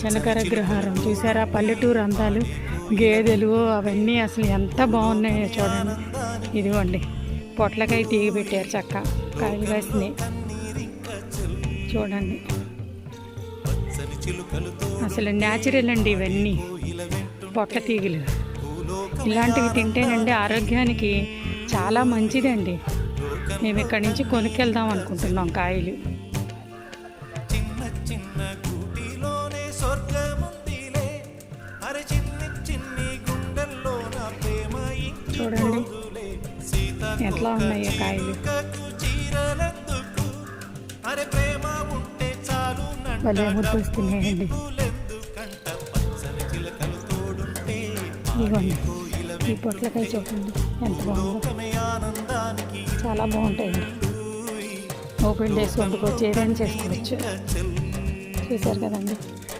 చెనకర అగ్రహారం చూసారా, పల్లెటూరు అందాలు, గేదెలు అవన్నీ అసలు ఎంత బాగున్నాయో చూడండి. ఇదిగోండి పొట్లకాయ తీగ పెట్టారు, చక్క కాయలు వేసినాయి చూడండి. అసలు న్యాచురల్ అండి ఇవన్నీ, పొట్ల తీగలు ఇలాంటివి తింటేనండి ఆరోగ్యానికి చాలా మంచిదండి. మేము ఇక్కడి నుంచి కొనుక్కెళ్దాం అనుకుంటున్నాం కాయలు. చూడండి ఎట్లా ఉన్నాయో కాయలు, భలే ముద్దు వస్తున్నాయండి. ఇవ్వండి ఈ పొట్లకాయ చూడండి ఎంత బాగుందో, చాలా బాగుంటాయండి. ఓపెన్ చేసి వండుకోవచ్చు, ఏదైనా చేసుకోవచ్చు. చూసారు కదండి.